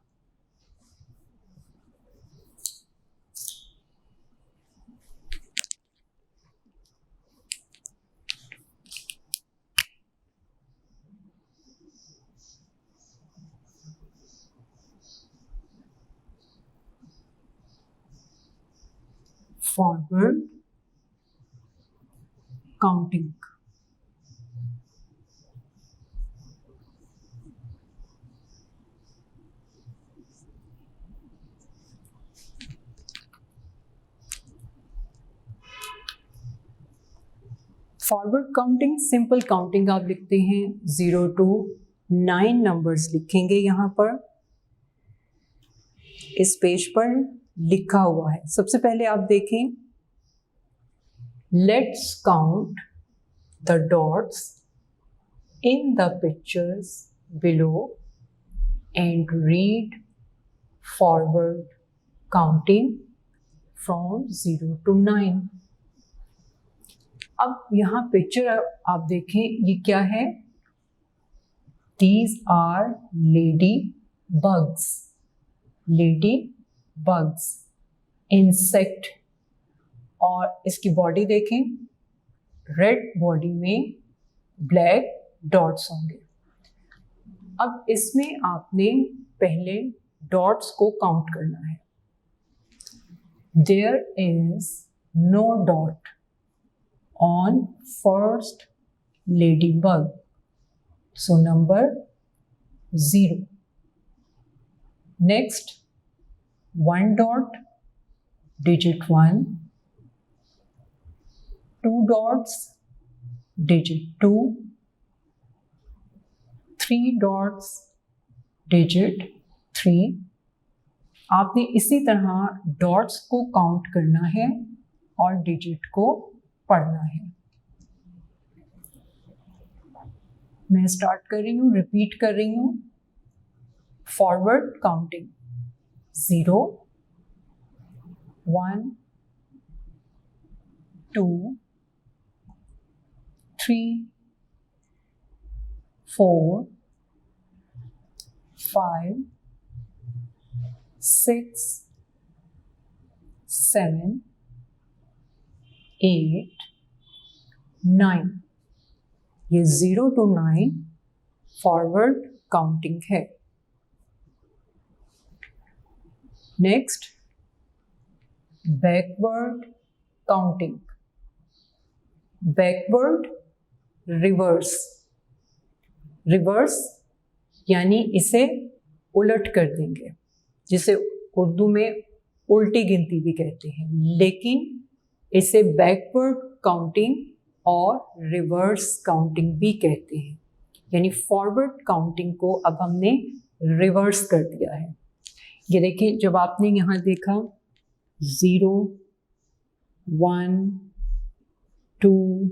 Forward counting. Forward counting, simple counting आप लिखते हैं 0 to 9 नंबर्स लिखेंगे। यहाँ पर इस पेज पर लिखा हुआ है। सबसे पहले आप देखें, let's count the dots in the pictures below and read forward counting from 0 to 9। अब यहाँ पिक्चर आप देखें, ये क्या है? These are lady bugs. Lady bugs, insect. और इसकी बॉडी देखें, रेड बॉडी में ब्लैक डॉट्स होंगे। अब इसमें आपने पहले डॉट्स को काउंट करना है। There is no dot on first ladybug, so number 0. Next, 1 dot, digit 1. 2 dots, digit 2. 3 dots, digit 3. आपने इसी तरह डॉट्स को काउंट करना है और डिजिट को पढ़ना है। मैं स्टार्ट कर रही हूँ, रिपीट कर रही हूँ। Forward counting 0, 1, 2, 3, 4, 5, 6, 7, 8, 9। ये 0 to 9 फॉरवर्ड काउंटिंग है। Next, backward counting. Backward reverse. Reverse यानी इसे उलट कर देंगे, जिसे उर्दू में उल्टी गिनती भी कहते हैं, लेकिन इसे बैकवर्ड काउंटिंग और रिवर्स काउंटिंग भी कहते हैं। यानी फॉरवर्ड काउंटिंग को अब हमने रिवर्स कर दिया है। ये देखिए, जब आपने यहाँ देखा 0 1 2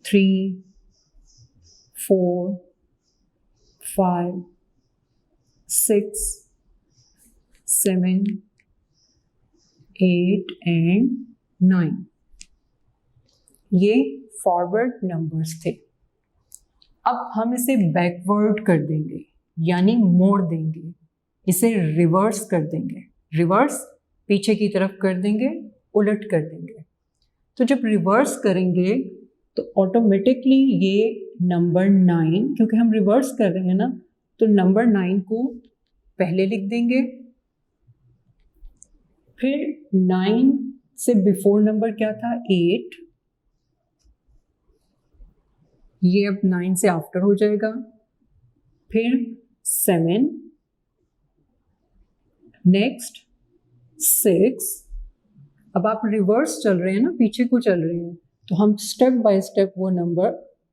3 4 5 6 7 8 एंड 9, ये फॉरवर्ड नंबर्स थे। अब हम इसे बैकवर्ड कर देंगे, यानी मोड़ देंगे, इसे रिवर्स कर देंगे। रिवर्स पीछे की तरफ कर देंगे, उलट कर देंगे। तो जब रिवर्स करेंगे तो ऑटोमेटिकली ये नंबर 9, क्योंकि हम रिवर्स कर रहे हैं ना, तो नंबर 9 को पहले लिख देंगे, फिर 9 से बिफोर नंबर क्या था 8, ये अब 9 से आफ्टर हो जाएगा, फिर 7, नेक्स्ट 6। अब आप रिवर्स चल रहे हैं ना, पीछे को चल रहे हैं, तो हम स्टेप बाय स्टेप वो नंबर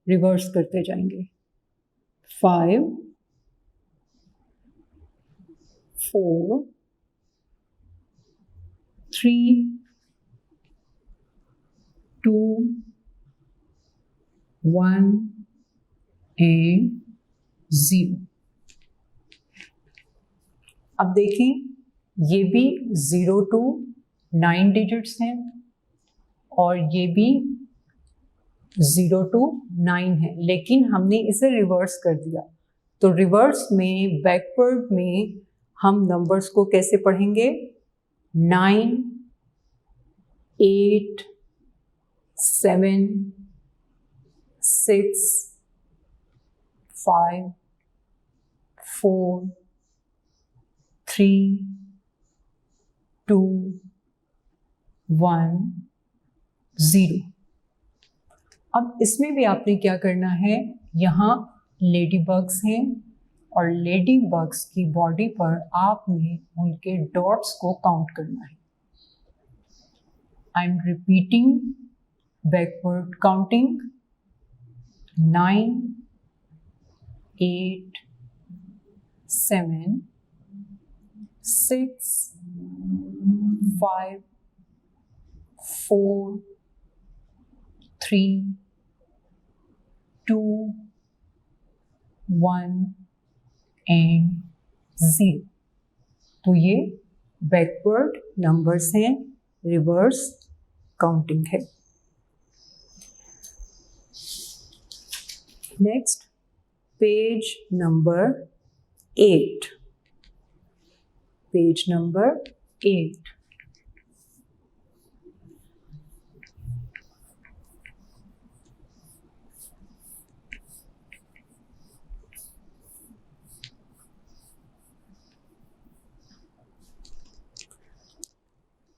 रिवर्स करते जाएंगे। 5 4 3 2 1 एंड 0। अब देखें, ये भी 0 to 9 डिजिट्स हैं और ये भी 0 to 9 है, लेकिन हमने इसे रिवर्स कर दिया। तो रिवर्स में, बैकवर्ड में हम नंबर्स को कैसे पढ़ेंगे? 9 8 7 6 5 4 3 2 1 0। अब इसमें भी आपने क्या करना है, यहाँ लेडी बग्स हैं और लेडी बग्स की बॉडी पर आपने उनके डॉट्स को काउंट करना है। I am repeating backward counting. 9 8 7 6 5 4 3 2 1 and 0। तो ये बैकवर्ड नंबर्स हैं, रिवर्स काउंटिंग है। Next, page number 8। Page number 8।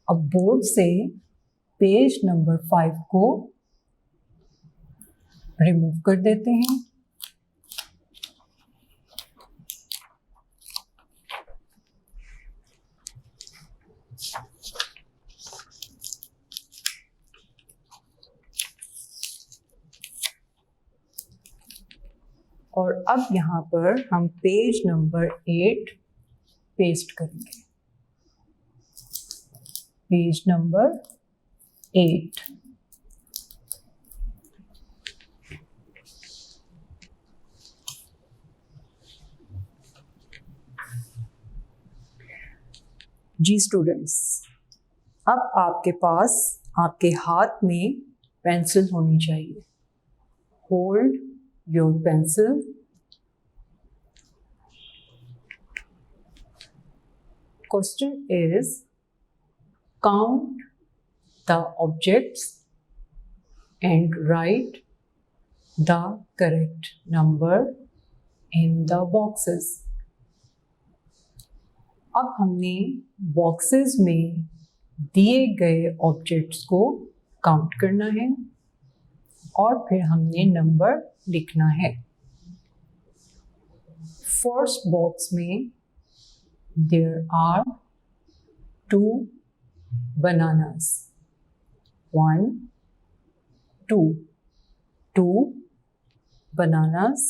अब बोर्ड से पेज नंबर 5 को रिमूव कर देते हैं। और अब यहाँ पर हम पेज नंबर 8 पेस्ट करेंगे। Page number 8। जी स्टूडेंट्स, अब आपके पास, आपके हाथ में पेंसिल होनी चाहिए। Hold your pencil. Question is, count the objects and write the correct number in the boxes. अब हमने बॉक्सेस में दिए गए ऑब्जेक्ट्स को काउंट करना है और फिर हमने नंबर लिखना है। फर्स्ट बॉक्स में देयर आर 2 bananas, 1 2 bananas।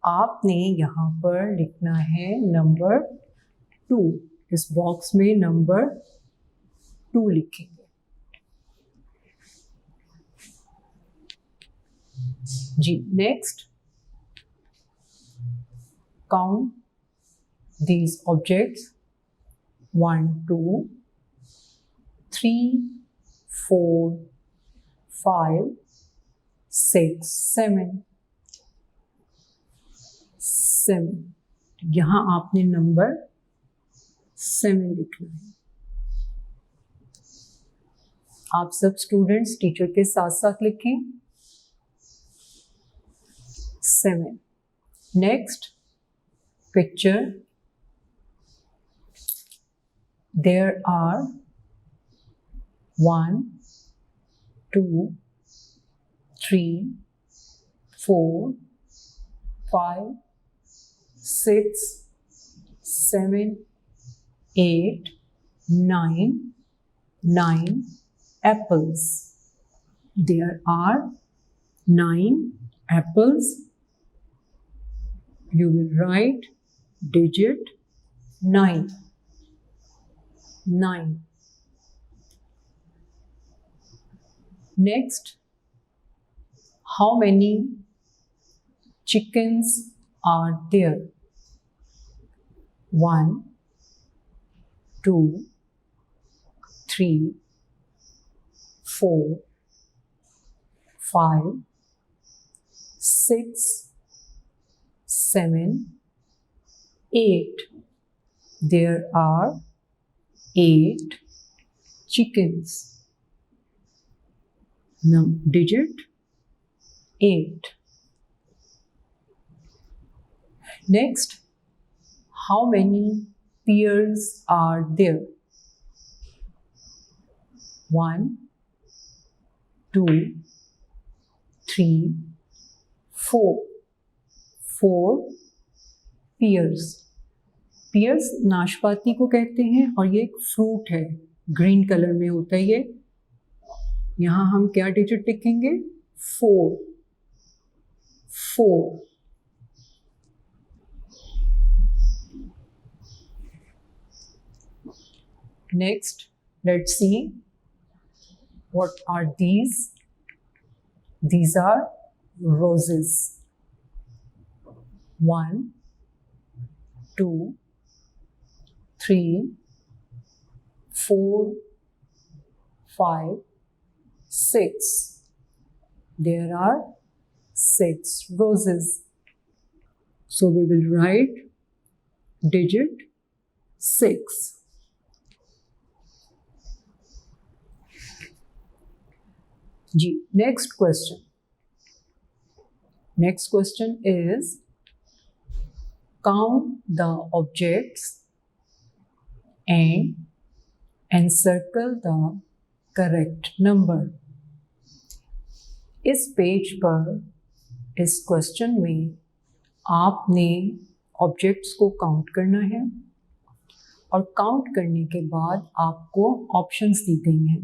आपने यहाँ पर लिखना है नंबर 2। इस बॉक्स में नंबर 2 लिखेंगे। जी, नेक्स्ट, काउंट दीज ऑब्जेक्ट्स 1 2 3 4 5 6 7। यहाँ आपने नंबर 7 लिखना है। आप सब स्टूडेंट्स टीचर के साथ साथ लिखें 7। Next picture, there are 1 2 3 4 5 6 7 8 9 apples. There are 9 apples. You will write digit 9. Next, how many chickens are there? 1 2 3 4 5 6 7 8. There are 8 chickens. Digit 8. Next, how many pears are there? 1 2 3 4. 4 pears. Piers नाशपाती को कहते हैं और ये एक फ्रूट है, green colour में होता है ये। यहाँ हम क्या डिजिट लिखेंगे? 4। Next, let's see what are these. These are roses. 1 2 3 4 5 6. There are 6 roses. So we will write digit 6. Ji, next question. Next question is, count the objects and encircle the correct number. इस page पर, इस question में आपने objects को count करना है और count करने के बाद आपको ऑप्शंस दी गई हैं।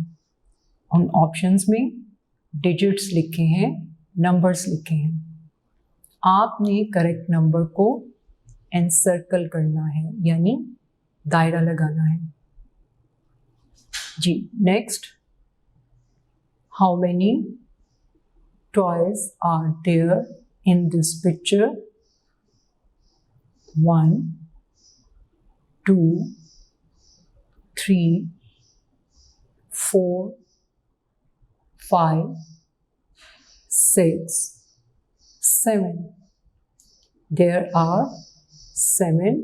उन ऑप्शंस में डिजिट्स लिखे हैं, नंबर्स लिखे हैं। आपने करेक्ट नंबर को एनसर्कल करना है, यानी दायरा लगाना है। जी, next, how many toys are there in this picture? 1 2 3 4 5 6 7. There are 7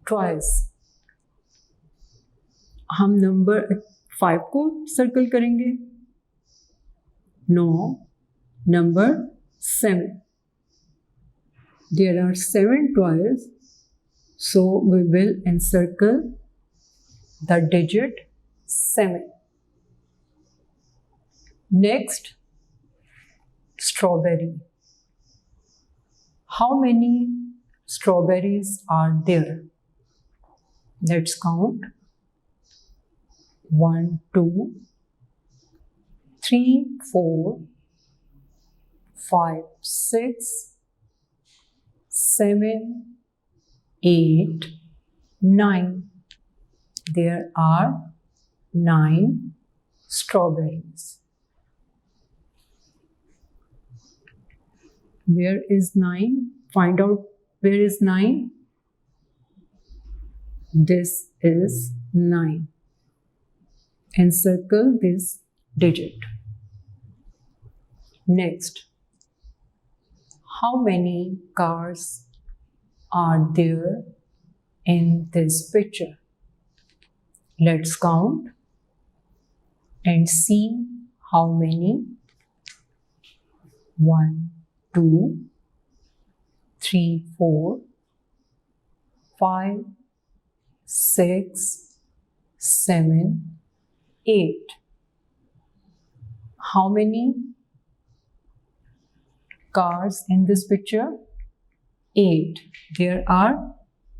toys. हम नंबर 5 को सर्कल करेंगे। No, number 7. There are 7 toys, so we will encircle the digit 7. Next, strawberry. How many strawberries are there? Let's count. 1, 2, 3, 4, 5, 6, 7, 8, 9. There are 9 strawberries. Where is 9? Find out where is 9. This is 9. Encircle this digit. Next, how many cars are there in this picture? Let's count and see how many. 1, 2, 3, 4, 5, 6, 7, 8. How many cars in this picture? 8. There are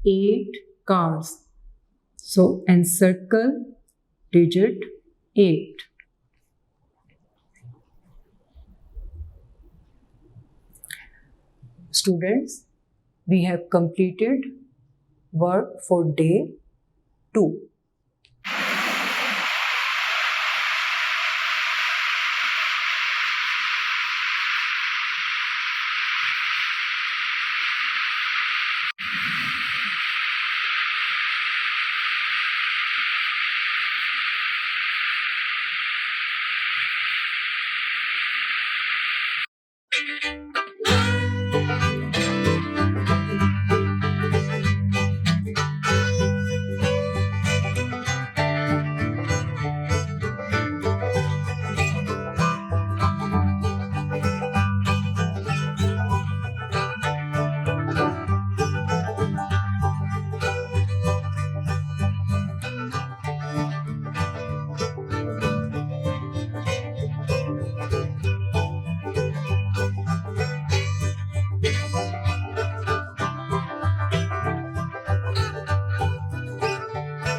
8 cars. So encircle digit 8. Students, we have completed work for day 2.